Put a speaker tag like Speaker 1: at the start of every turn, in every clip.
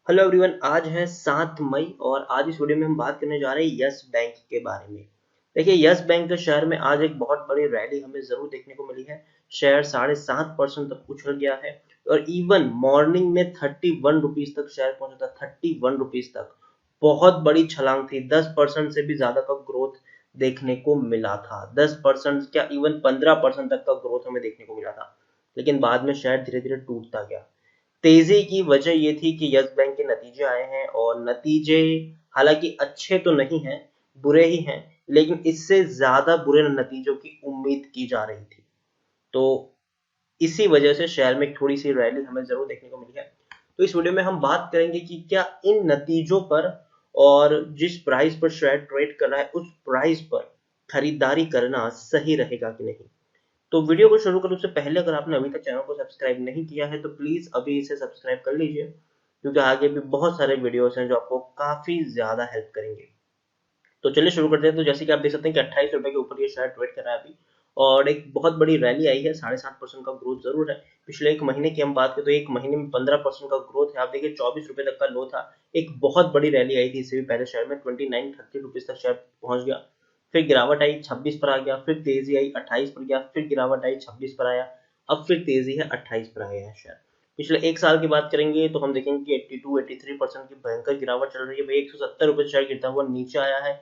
Speaker 1: Hello everyone, आज है 7 मई और आज इस वीडियो में हम बात करने जा रहे हैं यस बैंक के बारे में। देखिए, यस बैंक के शेयर में आज एक बहुत बड़ी रैली हमें जरूर देखने को मिली है। शेयर 7.5% तक उछल गया है और इवन मॉर्निंग में 31 रुपीज तक शेयर पहुंचा था। 31 रुपीज तक बहुत बड़ी छलांग थी। 10% से भी ज्यादा का ग्रोथ देखने को मिला था। 10% क्या, इवन 15% तक का ग्रोथ हमें देखने को मिला था, लेकिन बाद में शेयर धीरे धीरे टूटता गया। तेजी की वजह ये थी कि यस बैंक के नतीजे आए हैं और नतीजे हालांकि अच्छे तो नहीं हैं, बुरे ही हैं, लेकिन इससे ज्यादा बुरे नतीजों की उम्मीद की जा रही थी। तो इसी वजह से शेयर में थोड़ी सी रैली हमें जरूर देखने को मिली है। तो इस वीडियो में हम बात करेंगे कि क्या इन नतीजों पर और जिस प्राइस पर शेयर ट्रेड कर रहा है उस प्राइस पर खरीदारी करना सही रहेगा कि नहीं। तो वीडियो को शुरू करने से पहले अगर आपने अभी तक चैनल को सब्सक्राइब नहीं किया है तो प्लीज अभी इसे सब्सक्राइब कर लीजिए, क्योंकि आगे भी बहुत सारे वीडियोस हैं जो आपको काफी ज्यादा हेल्प करेंगे। तो चलिए शुरू करते हैं। तो जैसे कि आप देख सकते हैं कि 28 रुपए के ऊपर ये शेयर ट्रेड कर रहा है अभी, और एक बहुत बड़ी रैली आई है। 7.5% का ग्रोथ जरूर है। पिछले एक महीने की हम बात करें तो एक महीने में 15% का ग्रोथ है। आप देखिए, 24 रुपए तक का लो था। एक बहुत बड़ी रैली आई थी इससे भी पहले शेयर में, 29-30 रुपीज तक शेयर पहुंच गया। फिर गिरावट आई, 26 पर आ गया, फिर तेजी आई, 28 पर गया, फिर गिरावट आई, 26 पर आया, अब फिर तेजी है, 28 पर आया है शेयर। पिछले एक साल की बात करेंगे तो हम देखेंगे कि 82-83% की भयंकर गिरावट चल रही है भाई। 170 रुपए शेयर गिरता हुआ नीचे आया है,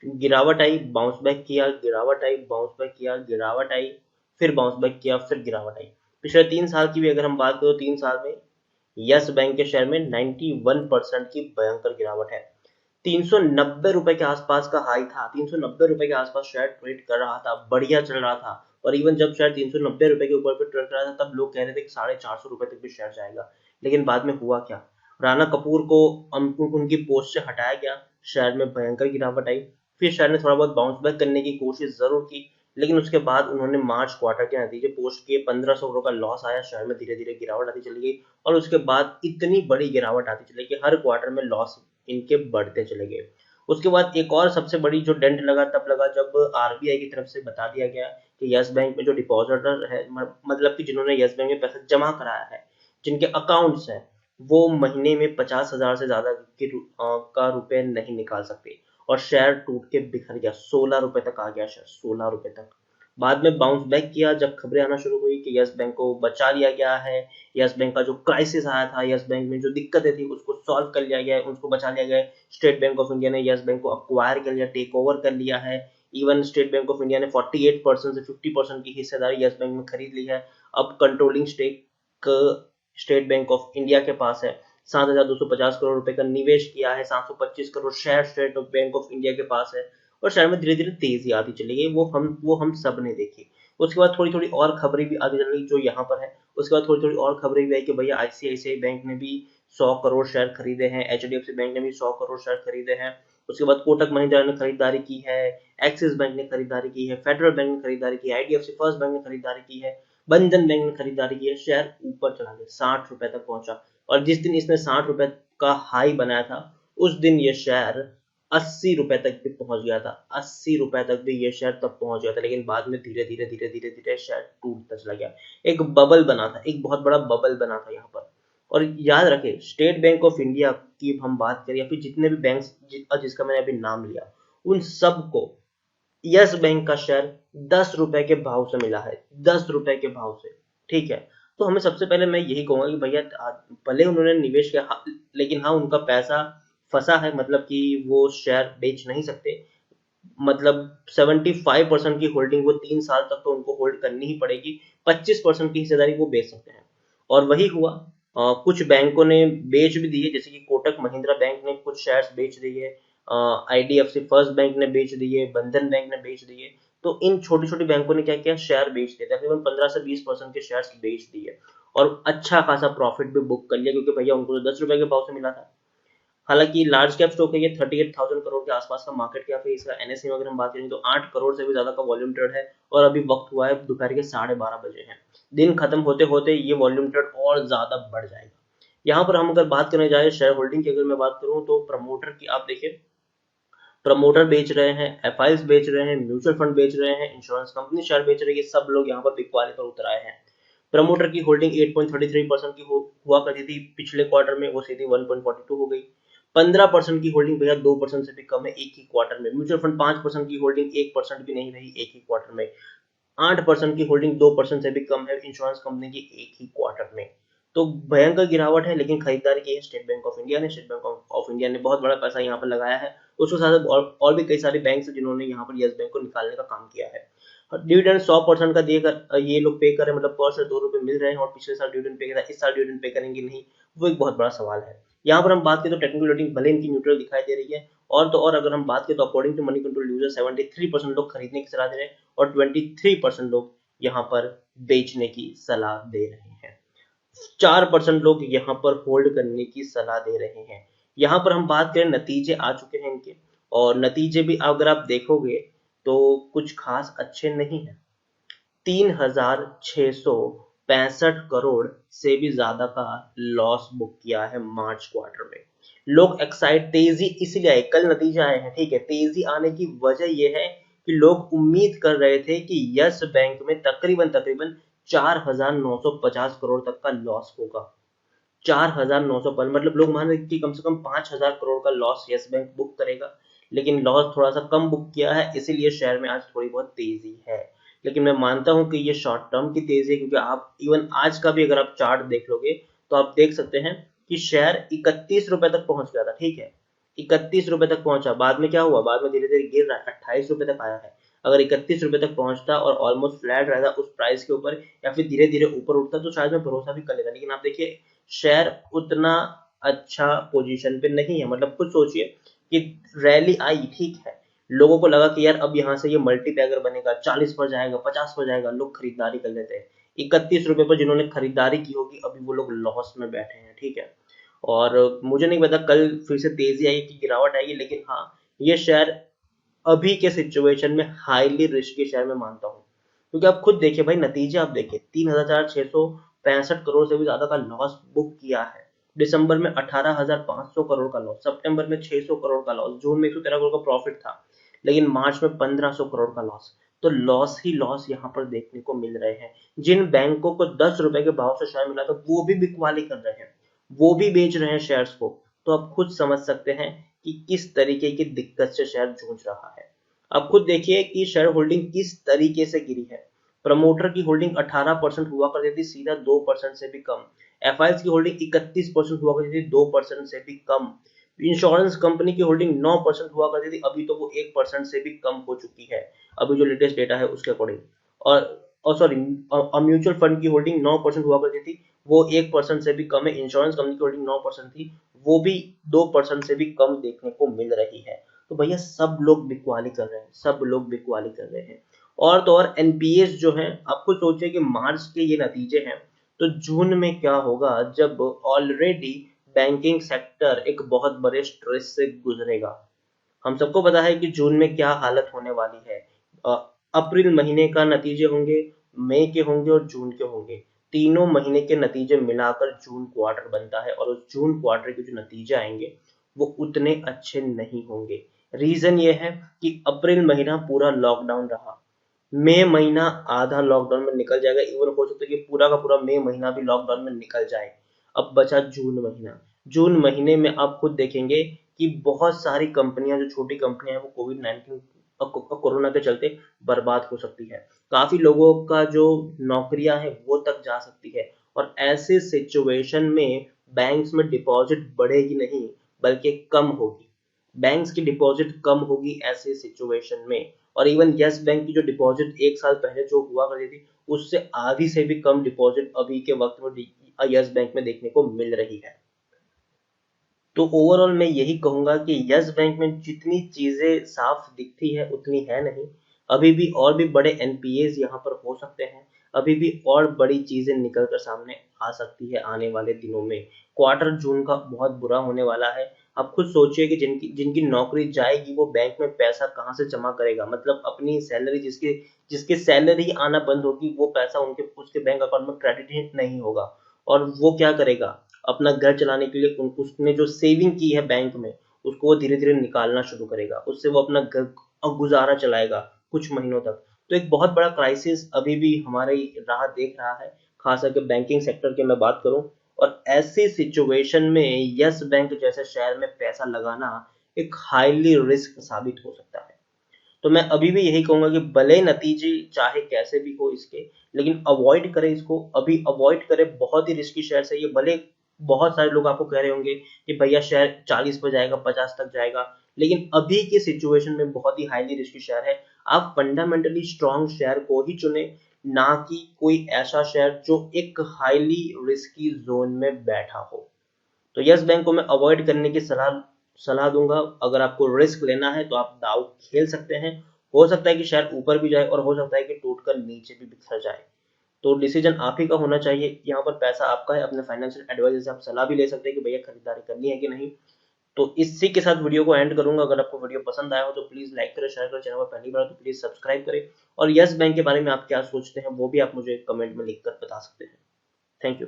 Speaker 1: गिरावट आई, बाउंस बैक किया, गिरावट आई, बाउंस बैक किया, गिरावट आई, फिर बाउंस बैक किया, फिर गिरावट आई। पिछले 3 साल की भी अगर हम बात करें तो 3 साल में यस बैंक के शेयर में 91% की भयंकर गिरावट है। 390 रुपए के आसपास का हाई था। 390 रुपए के आसपास शेयर ट्रेड कर रहा था, बढ़िया चल रहा था। और इवन जब शेयर 390 रुपए के ऊपर पे ट्रेड कर रहा था तब लोग कह रहे थे कि 450 रुपए तक भी शेयर जाएगा। लेकिन बाद में हुआ क्या, राणा कपूर को उनकी पोस्ट से हटाया गया, शेयर में भयंकर गिरावट आई। फिर शेयर ने थोड़ा बहुत बाउंस बैक करने की कोशिश जरूर की, लेकिन उसके बाद उन्होंने मार्च क्वार्टर के नतीजे पोस्ट किए। 1500 करोड़ का लॉस आया, शेयर में धीरे धीरे गिरावट आती चली गई और उसके बाद इतनी बड़ी गिरावट आती चली गई, हर क्वार्टर में लॉस इनके बढ़ते चले गए। उसके बाद एक और सबसे बड़ी जो डेंट लगा तब लगा जब आरबीआई की तरफ से बता दिया गया कि यस बैंक में जो डिपॉजिटर है, मतलब कि जिन्होंने यस बैंक में पैसा जमा कराया है, जिनके अकाउंट्स हैं, वो महीने में 50,000 से ज्यादा का रुपए नहीं निकाल सकते। और शेयर टूट के बिखर गया, 16 रुपए तक आ गया शेयर, 16 रुपए तक। बाद में बाउंस बैक किया जब खबरें आना शुरू हुई कि यस बैंक को बचा लिया गया है, यस बैंक का जो क्राइसिस आया था, यस बैंक में जो दिक्कतें थी उसको सॉल्व कर लिया गया है, उसको बचा लिया गया है। स्टेट बैंक ऑफ इंडिया ने यस बैंक को अक्वायर कर लिया, टेक ओवर कर लिया है। Even state Bank of India ने 48% से 50% की हिस्सेदारी यस बैंक में खरीद ली है। अब controlling stake State Bank of India के पास है। 7,250 करोड़ रुपए का निवेश किया है। 725 crore share state Bank of India के पास है। और शेयर में धीरे धीरे तेजी आती चली गई, वो हम सब ने देखी। उसके बाद थोड़ी थोड़ी और खबरें भी आती चल रही जो यहाँ पर है। उसके बाद थोड़ी थोड़ी और खबरें भी आई कि भैया आईसीआईसीआई बैंक ने भी 100 करोड़ शेयर खरीदे हैं, एचडीएफसी बैंक ने भी 100 करोड़ शेयर खरीदे हैं। उसके बाद कोटक महिंद्रा ने खरीदारी की है, एक्सिस बैंक ने खरीदारी की है, फेडरल बैंक ने खरीदारी की है, आईडीएफसी फर्स्ट बैंक ने खरीदारी की है, बंधन बैंक ने खरीदारी की है। शेयर ऊपर चला गया, 60 रुपए तक पहुंचा। और जिस दिन इसने 60 रुपए का हाई बनाया था उस दिन ये शेयर 80 रुपए तक भी पहुंच गया था। 80 रुपए तक भी ये शेयर तब पहुंच गया था, लेकिन बाद में धीरे धीरे धीरे धीरे धीरे शेयर टूटता चला गया। एक बबल बना था, एक बहुत बड़ा बबल बना था यहाँ पर। और याद रखें, स्टेट बैंक ऑफ इंडिया की हम बात करें या फिर जितने भी बैंक जिसका मैंने अभी नाम लिया, उन सबको यस बैंक का शेयर 10 रुपए के भाव से मिला है, 10 रुपए के भाव से। ठीक है, तो हमें सबसे पहले मैं यही कहूंगा कि भैया भले उन्होंने निवेश किया, लेकिन हाँ उनका पैसा फंसा है, मतलब कि वो शेयर बेच नहीं सकते। मतलब 75% की होल्डिंग वो 3 साल तक तो उनको होल्ड करनी ही पड़ेगी। 25% की हिस्सेदारी वो बेच सकते हैं। और वही हुआ। कुछ बैंकों ने बेच भी दिए, जैसे कि कोटक महिंद्रा बैंक ने कुछ शेयर्स बेच दिए, आईडीएफसी फर्स्ट बैंक ने बेच दिए, बंधन बैंक ने बेच दिए। तो इन छोटी छोटी बैंकों ने क्या किया, शेयर बेच दिए, तकरीबन 15 से 20% के शेयर्स बेच दिए और अच्छा खासा प्रॉफिट भी बुक कर लिया, क्योंकि भैया उनको तो 10 रुपए के भाव से मिला था। हालांकि लार्ज कैप स्टॉक है ये, 38,000 करोड़ के आसपास का मार्केट कैप है इसका। एनएसई में अगर हम बात करें तो 8 करोड़ से भी ज्यादा का वॉल्यूम ट्रेड है। और अभी वक्त हुआ है दोपहर के 12:30 बजे हैं। दिन खत्म होते होते ये वॉल्यूम ट्रेड और ज्यादा बढ़ जाएगा। यहाँ पर हम अगर बात करने जाए शेयर होल्डिंग की, अगर मैं बात करूँ तो प्रमोटर की आप देखिए, प्रमोटर बेच रहे हैं, एफआईज बेच रहे हैं, म्यूचुअल फंड बेच रहे हैं, इंश्योरेंस कंपनी शेयर बेच रही है, सब लोग यहाँ पर बिकवाली पर उतर आए हैं। प्रमोटर की होल्डिंग 8.33% की हुआ करती थी पिछले क्वार्टर में, वो सीधी 1.42 हो गई। 15% की होल्डिंग भैया 2% से भी कम है एक ही क्वार्टर में। म्यूचुअल फंड 5% की होल्डिंग 1% भी नहीं रही एक ही क्वार्टर में। 8% की होल्डिंग 2% से भी कम है इंश्योरेंस कंपनी की एक ही क्वार्टर में। तो भयंकर गिरावट है, लेकिन खरीदारी की है स्टेट बैंक ऑफ इंडिया ने। स्टेट बैंक ऑफ इंडिया ने बहुत बड़ा पैसा यहाँ पर लगाया है। उसके साथ और भी कई सारे बैंक हैं जिन्होंने यहाँ पर यस बैंक को निकालने का काम किया है। डिविडेंड 100% का देकर ये लोग पे कर रहे हैं, मतलब पर शेयर 2 रुपए मिल रहे हैं, और पिछले साल डिविडेंड पे करा, इस साल डिविडेंड पे करेंगे नहीं, वो एक बहुत बड़ा सवाल है। यहाँ पर हम बात करें तो टेक्निकल रेटिंग भले इनकी न्यूट्रल दिखाई दे रही है, और तो और अगर हम बात करें तो according to Moneycontrol user 73% लोग खरीदने की सलाह दे रहे हैं और 23% लोग यहाँ पर बेचने की सलाह दे रहे हैं। 4% लोग यहाँ पर होल्ड करने की सलाह दे रहे हैं। यहाँ पर हम बात करें, नतीजे आ चुके हैं इनके, और नतीजे भी अगर आप देखोगे तो कुछ खास अच्छे नहीं है। 3,665 करोड़ से भी ज्यादा का लॉस बुक किया है मार्च क्वार्टर में। लोग एक्साइट तेजी इसलिए आए, कल नतीजे आए हैं, ठीक है। तेजी आने की वजह यह है कि लोग उम्मीद कर रहे थे कि यस बैंक में तकरीबन 4,950 करोड़ तक का लॉस होगा। 4,900 मतलब लोग मान रहे कि कम से कम 5,000 करोड़ का लॉस यस बैंक बुक करेगा, लेकिन लॉस थोड़ा सा कम बुक किया है, इसीलिए शेयर में आज थोड़ी बहुत तेजी है। लेकिन मैं मानता हूं कि ये शॉर्ट टर्म की तेजी है, क्योंकि आप इवन आज का भी अगर आप चार्ट देख लोगे तो आप देख सकते हैं कि शेयर 31 रुपए तक पहुंच गया था, ठीक है। 31 रुपए तक पहुंचा, बाद में क्या हुआ, बाद में धीरे धीरे गिर रहा है, 28 रुपए तक आया है। अगर 31 रुपए तक पहुंचता और ऑलमोस्ट फ्लैट रहता उस प्राइस के ऊपर, या फिर धीरे धीरे ऊपर उठता, तो शायद मैं भरोसा भी कर लेता। लेकिन आप देखिए शेयर उतना अच्छा पोजीशन पे नहीं है। मतलब कुछ सोचिए कि रैली आई, ठीक है, लोगों को लगा कि यार अब यहाँ से ये मल्टीपैगर बनेगा, 40 पर जाएगा, 50 पर जाएगा, लोग खरीदारी कर लेते हैं। 31 रुपए पर जिन्होंने खरीदारी की होगी अभी वो लोग लॉस में बैठे हैं, ठीक है। और मुझे नहीं पता कल फिर से तेजी आएगी कि गिरावट आएगी, लेकिन हाँ, ये शेयर अभी के सिचुएशन में हाईली रिस्की शेयर में मानता हूँ। क्योंकि आप खुद देखिए भाई, नतीजे आप देखिए, 3,665 करोड़ से भी ज्यादा का लॉस बुक किया है। दिसंबर में 18,500 करोड़ का लॉस, सितंबर में 600 करोड़ का लॉस, जून में 113 करोड़ का प्रॉफिट था, लेकिन मार्च में 1,500 करोड़ का लॉस। तो लॉस ही लॉस यहाँ पर देखने को मिल रहे हैं। जिन बैंकों को 10 रुपए के भाव से शेयर मिला था वो भी बिकवाली कर रहे हैं, वो भी बेच रहे हैं शेयर्स को। तो आप खुद समझ सकते हैं कि किस तरीके की दिक्कत से शेयर जूझ रहा है। अब खुद देखिए कि शेयर होल्डिंग किस तरीके से गिरी है। प्रमोटर की होल्डिंग 18% हुआ करती थी, सीधा 2% से भी कम। एफआईएस की होल्डिंग 31% हुआ करती थी, 2% से भी कम। इंश्योरेंस कंपनी की होल्डिंग 9% हुआ करती थी, अभी तो वो 1% से भी कम हो चुकी है, अभी जो लेटेस्ट डेटा है उसके अकॉर्डिंग। और सॉरी, म्यूचुअल फंड की होल्डिंग 9% हुआ करती थी, वो 1% से भी कम है। इंश्योरेंस कंपनी की होल्डिंग 9% थी, वो भी 2% से भी कम देखने को मिल रही है। तो भैया सब लोग बिकवाली कर रहे हैं, सब लोग बिकवाली कर रहे हैं। और तो और एनपीएस जो है, आपको सोचिए कि मार्च के ये नतीजे हैं, तो जून में क्या होगा जब ऑलरेडी बैंकिंग सेक्टर एक बहुत बड़े स्ट्रेस से गुजरेगा। हम सबको पता है कि जून में क्या हालत होने वाली है। अप्रैल महीने का नतीजे होंगे, मई के होंगे और जून के होंगे। तीनों महीने के नतीजे मिलाकर जून क्वार्टर बनता है, और उस जून क्वार्टर के जो नतीजे आएंगे वो उतने अच्छे नहीं होंगे। रीजन ये है कि अप्रैल महीना पूरा लॉकडाउन रहा, मई महीना आधा लॉकडाउन में निकल जाएगा, इवन हो सकता है कि पूरा का पूरा मई महीना भी लॉकडाउन में निकल जाए। अब बचा जून महीना। जून महीने में आप खुद देखेंगे कि बहुत सारी कंपनियां, जो छोटी कंपनियां हैं, वो कोविड-19 कोरोना के चलते बर्बाद हो सकती है। काफी लोगों का जो नौकरियां हैं वो तक जा सकती है, और ऐसे सिचुएशन में बैंक्स में डिपॉजिट बढ़ेगी नहीं बल्कि कम होगी। बैंक्स की डिपॉजिट कम होगी ऐसे सिचुएशन में। और इवन यस बैंक की जो डिपॉजिट एक साल पहले जो हुआ करती थी, उससे आधी से भी कम डिपॉजिट अभी के वक्त में यस बैंक में देखने को मिल रही है। तो ओवरऑल मैं यही कहूंगा कि यस बैंक में जितनी चीजें साफ दिखती है उतनी है नहीं। अभी भी और भी बड़े एनपीएस यहाँ पर हो सकते हैं, अभी भी और बड़ी चीजें निकल कर सामने आ सकती है आने वाले दिनों में। क्वार्टर जून का बहुत बुरा होने वाला है। आप खुद सोचिए कि जिनकी जिनकी नौकरी जाएगी वो बैंक में पैसा कहाँ से जमा करेगा। मतलब अपनी सैलरी, जिसके जिसकी सैलरी आना बंद होगी, वो पैसा उनके उसके बैंक अकाउंट में क्रेडिट ही नहीं होगा। और वो क्या करेगा, अपना घर चलाने के लिए उसने जो सेविंग की है बैंक में, उसको वो धीरे धीरे निकालना शुरू करेगा, उससे वो अपना घर गुजारा चलाएगा कुछ महीनों तक। तो एक बहुत बड़ा क्राइसिस अभी भी हमारी राह देख रहा है। खास करके बैंकिंग सेक्टर की मैं बात करूं, और ऐसी सिचुएशन में यस बैंक जैसे शेयर में पैसा लगाना एक हाईली रिस्क साबित हो सकता है। तो मैं अभी भी यही कहूंगा कि भले नतीजे चाहे कैसे भी हो इसके, लेकिन अवॉइड करें इसको, अभी अवॉइड करें। बहुत ही रिस्की शेयर है ये। भले बहुत सारे लोग आपको कह रहे होंगे कि भैया शेयर 40 पर जाएगा, 50 तक जाएगा, लेकिन अभी के सिचुएशन में बहुत ही हाईली रिस्की शेयर है। आप फंडामेंटली स्ट्रॉन्ग शेयर को ही चुने, ना कि कोई ऐसा शेयर जो एक हाईली रिस्की जोन में बैठा हो। तो यस बैंक को मैं अवॉइड करने की सलाह सलाह दूंगा। अगर आपको रिस्क लेना है तो आप दाव खेल सकते हैं। हो सकता है कि शेयर ऊपर भी जाए और हो सकता है कि टूटकर नीचे भी बिखर जाए। तो डिसीजन आप ही का होना चाहिए। यहाँ पर पैसा आपका है। अपने फाइनेंशियल एडवाइजर से आप सलाह भी ले सकते हैं कि भैया खरीदारी करनी है कि नहीं। तो इसी के साथ वीडियो को एंड करूंगा। अगर आपको वीडियो पसंद आया हो तो प्लीज लाइक करें, शेयर करें। चैनल पर पहली बार तो प्लीज सब्सक्राइब करें। और यस बैंक के बारे में आप क्या सोचते हैं वो भी आप मुझे कमेंट में लिखकर बता सकते हैं। Thank you.